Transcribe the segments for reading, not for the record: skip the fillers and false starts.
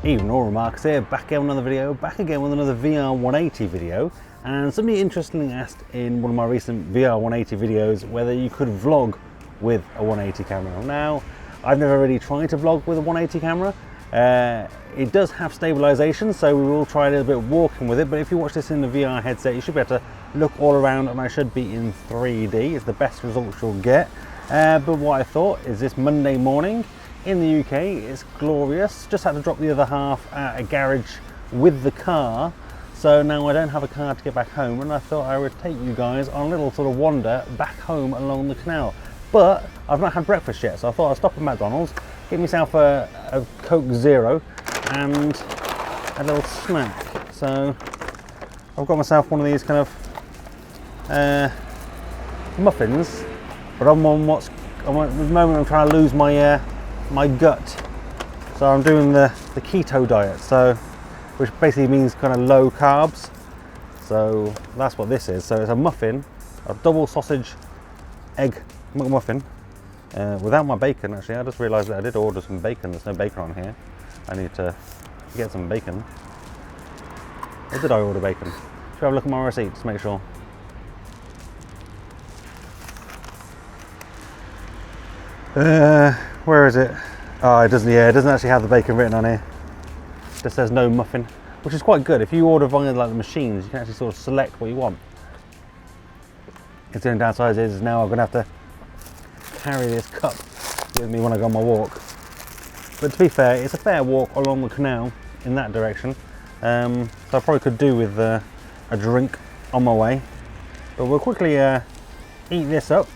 Evening all, Remarks here, back again with another video, back again with another VR 180 video. And somebody interestingly asked in one of my recent VR 180 videos whether you could vlog with a 180 camera. Now, I've never really tried to vlog with a 180 camera. It does have stabilization, so we will try a little bit of walking with it, but if you watch this in the VR headset, you should be able to look all around, and I should be in 3D. It's the best results you'll get. But what I thought is this Monday morning in the UK, it's glorious. Just had to drop the other half at a garage with the car, so now I don't have a car to get back home, and I thought I would take you guys on a little sort of wander back home along the canal. But I've not had breakfast yet, so I thought I'd stop at McDonald's, get myself a Coke Zero and a little snack. So I've got myself one of these kind of muffins, but I'm on at the moment I'm trying to lose my my gut, so I'm doing the keto diet, so which basically means kind of low carbs. So that's what this is. So it's a muffin, a double sausage egg McMuffin without my bacon. Actually, I just realized that I did order some bacon. There's no bacon on here. I need to get some bacon. Or did I order bacon? Should I have a look at my receipt to make sure? Where is it? Oh, it doesn't. Yeah, it doesn't actually have the bacon written on here. It just says no muffin, which is quite good. If you order via like the machines, you can actually sort of select what you want. The only downside is now I'm going to have to carry this cup with me when I go on my walk. But to be fair, it's a fair walk along the canal in that direction. So I probably could do with a drink on my way. But we'll quickly eat this up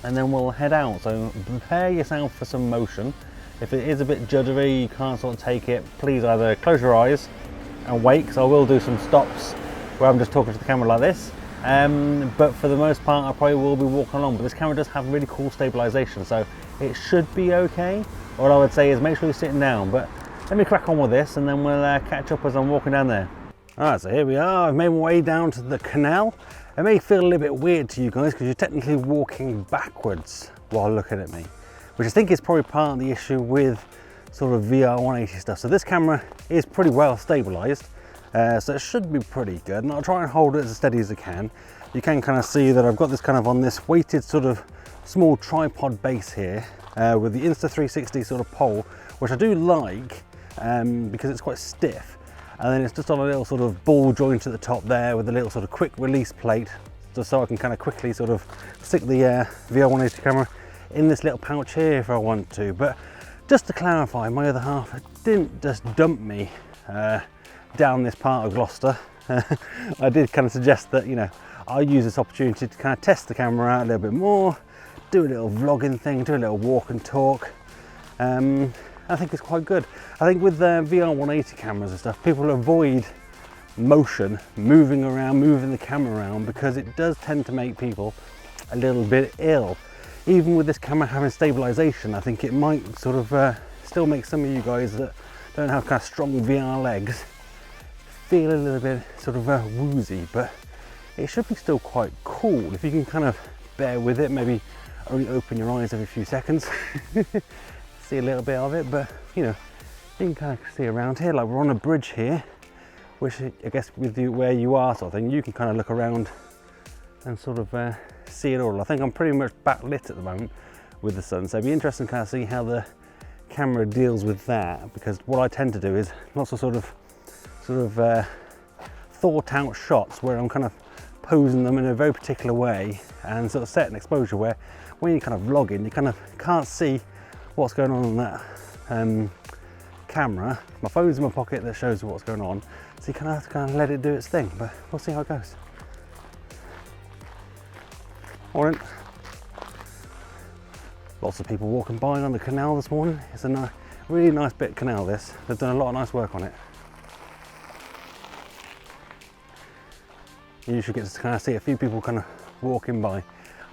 and then we'll head out. So prepare yourself for some motion. If it is a bit juddery, you can't sort of take it, please either close your eyes and wait, because I will do some stops where I'm just talking to the camera like this. But for the most part, I probably will be walking along. But this camera does have really cool stabilization, so it should be okay. All I would say is make sure you're sitting down. But let me crack on with this, and then we'll catch up as I'm walking down there. All right, so here we are. I've made my way down to the canal. It may feel a little bit weird to you guys because you're technically walking backwards while looking at me, which I think is probably part of the issue with sort of VR 180 stuff. So this camera is pretty well stabilized. So it should be pretty good, and I'll try and hold it as steady as I can. You can kind of see that I've got this kind of on this weighted sort of small tripod base here with the Insta360 sort of pole, which I do like because it's quite stiff. And then it's just on a little sort of ball joint at the top there with a little sort of quick release plate, just so I can kind of quickly sort of stick the VR 180 camera in this little pouch here if I want to. But just to clarify, my other half didn't just dump me down this part of Gloucester. I did kind of suggest that, you know, I'll use this opportunity to kind of test the camera out a little bit more, do a little vlogging thing, do a little walk and talk. I think it's quite good. I think with VR 180 cameras and stuff, people avoid motion, moving around, moving the camera around, because it does tend to make people a little bit ill. Even with this camera having stabilization, I think it might sort of still make some of you guys that don't have kind of strong VR legs feel a little bit sort of woozy, but it should be still quite cool if you can kind of bear with it. Maybe only open your eyes every few seconds, see a little bit of it. But you know, you can kind of see around here, like we're on a bridge here, which I guess with you where you are sort of thing, you can kind of look around and sort of see it all. I think I'm pretty much backlit at the moment with the sun, so it'd be interesting to kind of see how the camera deals with that, because what I tend to do is lots of sort of thought out shots where I'm kind of posing them in a very particular way and sort of set an exposure where when you're kind of vlogging, you kind of can't see what's going on that camera. My phone's in my pocket that shows you what's going on, so you kind of have to kind of let it do its thing, but we'll see how it goes. Morning. Lots of people walking by on the canal this morning. It's a really nice bit of canal this. They've done a lot of nice work on it. You usually get to kind of see a few people kind of walking by.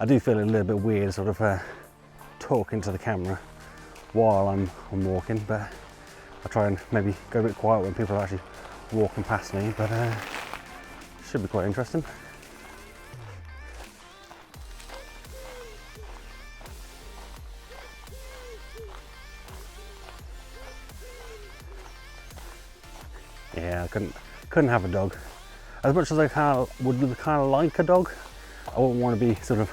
I do feel a little bit weird sort of talking to the camera while I'm walking, but I try and maybe go a bit quiet when people are actually walking past me, but should be quite interesting. Yeah, I couldn't have a dog. As much as I would kind of like a dog, I wouldn't want to be sort of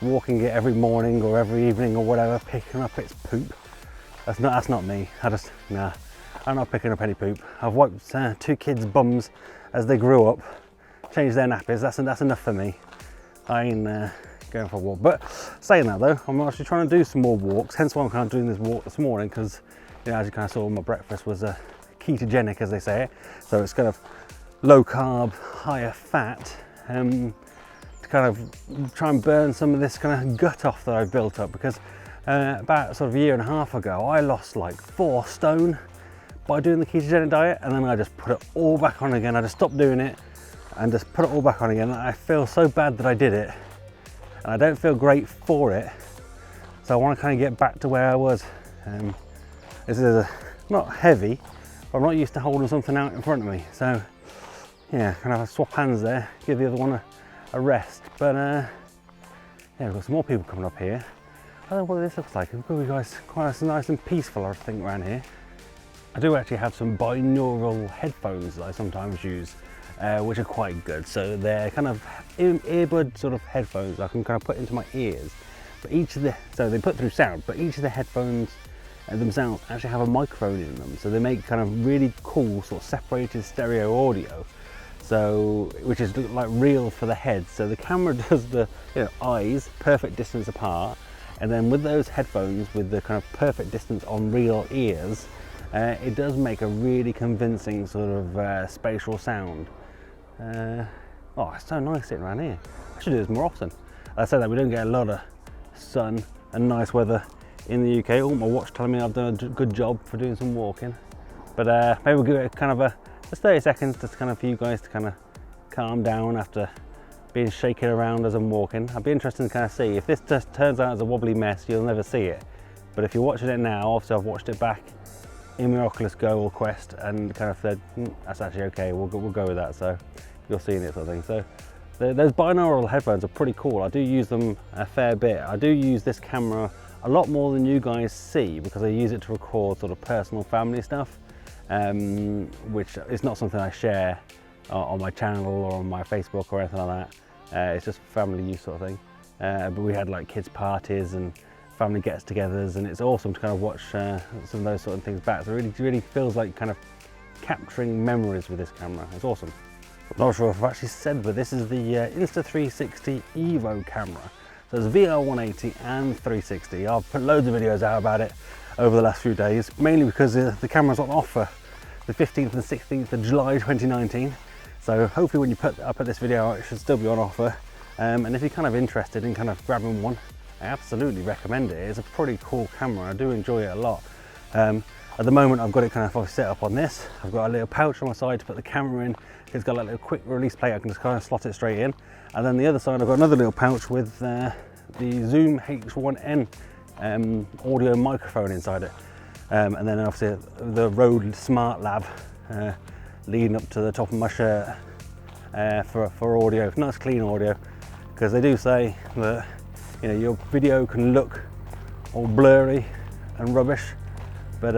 walking it every morning or every evening or whatever, picking up its poop. That's not me. Nah, I'm not picking up any poop. I've wiped 2 kids' bums as they grew up, changed their nappies. That's enough for me. I ain't going for a walk. But saying that though, I'm actually trying to do some more walks. Hence why I'm kind of doing this walk this morning, because as you kind of saw, my breakfast was ketogenic, as they say it. So it's kind of low carb, higher fat, to kind of try and burn some of this kind of gut off that I've built up, because about sort of a year and a half ago I lost like 4 stone by doing the ketogenic diet, and then I just put it all back on again. I just stopped doing it and just put it all back on again. I feel so bad that I did it, and I don't feel great for it, so I want to kind of get back to where I was. This is not heavy, but I'm not used to holding something out in front of me, so yeah, kind of swap hands there, give the other one a rest. But yeah, we've got some more people coming up here. I don't know what this looks like. We've got you guys quite nice and peaceful, I think, around here. I do actually have some binaural headphones that I sometimes use, which are quite good. So they're kind of earbud sort of headphones I can kind of put into my ears. But so they put through sound, but each of the headphones themselves actually have a microphone in them. So they make kind of really cool sort of separated stereo audio. So, which is like real for the head. So the camera does the eyes perfect distance apart, and then with those headphones with the kind of perfect distance on real ears, it does make a really convincing sort of spatial sound. Oh, it's so nice sitting around here. I should do this more often. I say that we don't get a lot of sun and nice weather in the UK. Oh, my watch telling me I've done a good job for doing some walking. But maybe we'll give it kind of just 30 seconds just kind of for you guys to kind of calm down after being shaken around as I'm walking. I'd be interested to kind of see if this just turns out as a wobbly mess, you'll never see it. But if you're watching it now, obviously I've watched it back in my Oculus Go or Quest and kind of said, that's actually okay, we'll go with that. So you're seeing it sort of thing. So those binaural headphones are pretty cool. I do use them a fair bit. I do use this camera a lot more than you guys see, because I use it to record sort of personal family stuff. Which is not something I share on my channel or on my Facebook or anything like that. It's just family use sort of thing. But we had like kids parties and family gets-togethers, and it's awesome to kind of watch some of those sort of things back. So it really feels like kind of capturing memories with this camera. It's awesome. I'm not sure if I've actually said, but this is the Insta360 EVO camera. So it's VR180 and 360. I've put loads of videos out about it over the last few days, mainly because the camera's on offer the 15th and 16th of July 2019. So hopefully when I put this video out, it should still be on offer. And if you're kind of interested in kind of grabbing one, I absolutely recommend it. It's a pretty cool camera. I do enjoy it a lot. At the moment, I've got it kind of set up on this. I've got a little pouch on my side to put the camera in. It's got a little quick release plate. I can just kind of slot it straight in. And then the other side, I've got another little pouch with the Zoom H1N audio microphone inside it. And then obviously the Rode Smart Lab leading up to the top of my shirt for audio, nice clean audio, because they do say that your video can look all blurry and rubbish, but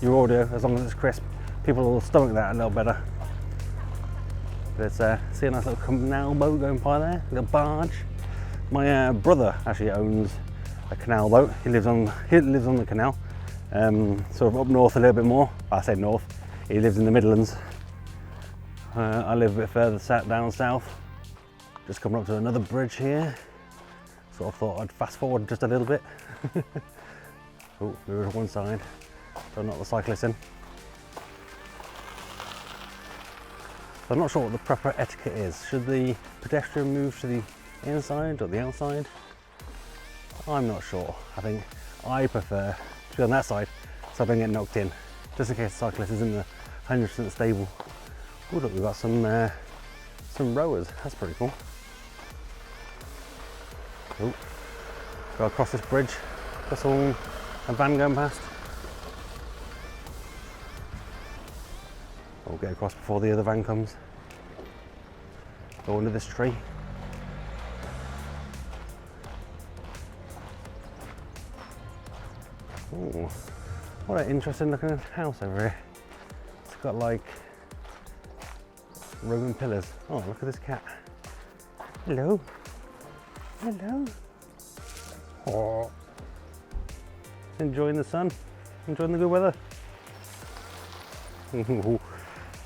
your audio, as long as it's crisp, people will stomach that a little better. But see a nice little canal boat going by there, little barge. My brother actually owns a canal boat. He lives on the canal, sort of up north a little bit more. I say north. He lives in the Midlands. I live a bit further down south. Just coming up to another bridge here. Sort of thought I'd fast forward just a little bit. Oh, we're on one side, so not the cyclists in. So I'm not sure what the proper etiquette is. Should the pedestrian move to the inside or the outside? I'm not sure. I think I prefer to be on that side so I don't get knocked in, just in case the cyclist isn't 100% stable. Oh look, we've got some rowers. That's pretty cool. Oh, go across this bridge. Got a van going past. We'll get across before the other van comes. Go under this tree. Ooh, what an interesting looking house over here. It's got like Roman pillars. Oh, look at this cat. Hello. Hello. Oh. Enjoying the sun. Enjoying the good weather.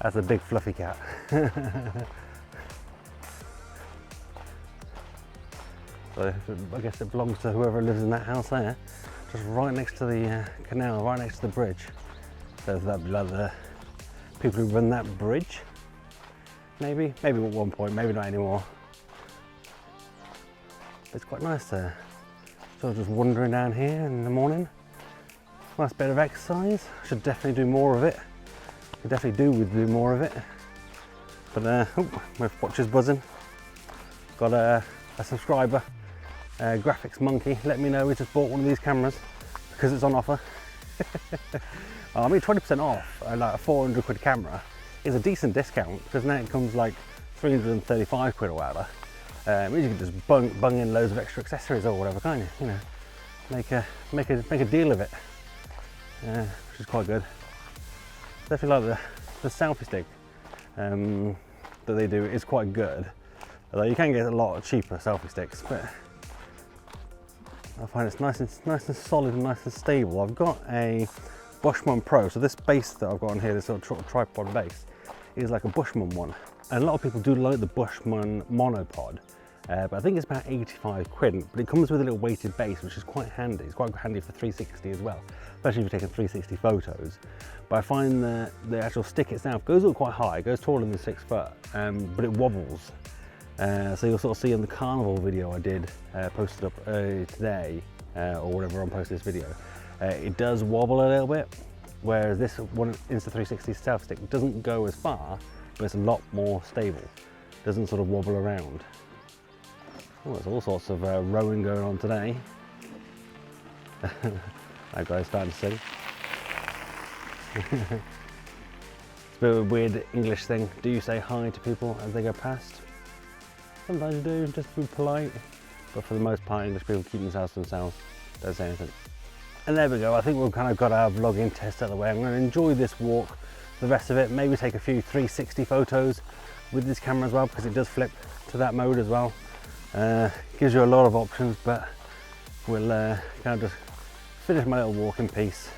That's a big fluffy cat. So I guess it belongs to whoever lives in that house there. Just right next to the canal, right next to the bridge. So that'd be like the people who run that bridge. Maybe at one point, maybe not anymore. It's quite nice to sort of just wandering down here in the morning. Nice bit of exercise. Should definitely do more of it. Could definitely do more of it. But my watch is buzzing. Got a subscriber, Graphics Monkey, let me know he just bought one of these cameras because it's on offer. I mean 20% off, like a 400 quid camera is a decent discount because now it comes like 335 quid or whatever. You can just bung in loads of extra accessories or whatever, can't you? You know, make a deal of it, which is quite good. Definitely like the selfie stick that they do is quite good. Although you can get a lot cheaper selfie sticks, but I find it's nice and solid and nice and stable. I've got a Bushman Pro, so this base that I've got on here, this sort of tripod base, is like a Bushman one. And a lot of people do like the Bushman monopod, but I think it's about 85 quid, but it comes with a little weighted base, which is quite handy. It's quite handy for 360 as well, especially if you're taking 360 photos. But I find that the actual stick itself goes up quite high, it goes taller than 6 foot, but it wobbles. So you'll sort of see in the carnival video I did, posted up today, or whenever I post this video, it does wobble a little bit, whereas this one Insta360 selfie stick doesn't go as far, but it's a lot more stable. It doesn't sort of wobble around. Oh, there's all sorts of rowing going on today. That guy's starting to sing. It's a bit of a weird English thing. Do you say hi to people as they go past? Sometimes you do, just to be polite. But for the most part, English people keep themselves to themselves. Don't say anything. And there we go. I think we've kind of got our vlogging test out of the way. I'm going to enjoy this walk for the rest of it. Maybe take a few 360 photos with this camera as well, because it does flip to that mode as well. Gives you a lot of options, but we'll kind of just finish my little walk in peace.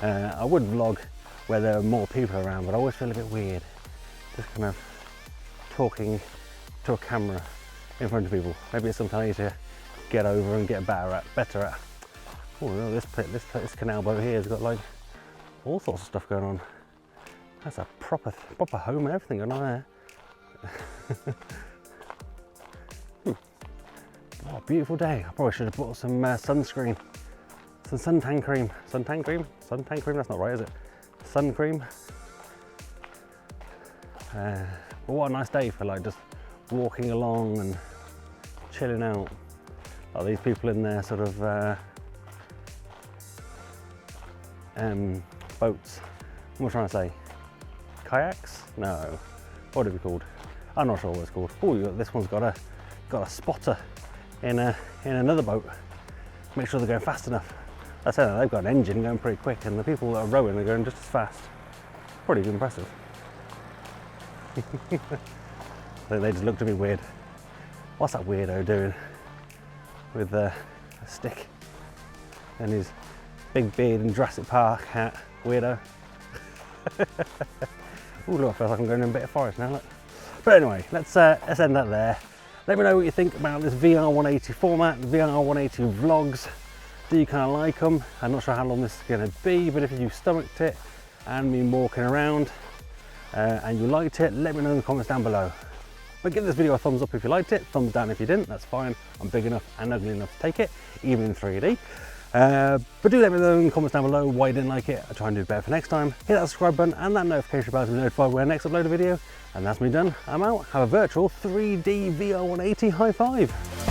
I would vlog where there are more people around, but I always feel a bit weird just kind of talking to a camera in front of people. Maybe it's something I need to get over and get better at. Oh no, this canal boat here has got like all sorts of stuff going on. That's a proper home and everything going on there. What a beautiful day. I probably should have bought some sunscreen. Some suntan cream. Suntan cream? Suntan cream? That's not right, is it? Sun cream. But what a nice day for like just walking along and chilling out. Like these people in their sort of boats. What am I trying to say? Kayaks? No. What are they called? I'm not sure what it's called. Oh, this one's got a spotter in another boat. Make sure they're going fast enough. I said that they've got an engine going pretty quick, and the people that are rowing are going just as fast. Pretty impressive. They just looked at me weird. What's that weirdo doing with a stick and his big beard and Jurassic Park hat? Weirdo. Oh look, I feel like I'm going in a bit of forest now, look. But anyway, let's end that there. Let me know what you think about this VR180 format, VR180 vlogs. Do you kind of like them? I'm not sure how long this is going to be, but if you stomached it and me walking around and you liked it, let me know in the comments down below. But give this video a thumbs up if you liked it, thumbs down if you didn't, that's fine. I'm big enough and ugly enough to take it, even in 3D. But do let me know in the comments down below why you didn't like it. I'll try and do better for next time. Hit that subscribe button and that notification bell to be notified when I next upload a video. And that's me done. I'm out. Have a virtual 3D VR180 high five.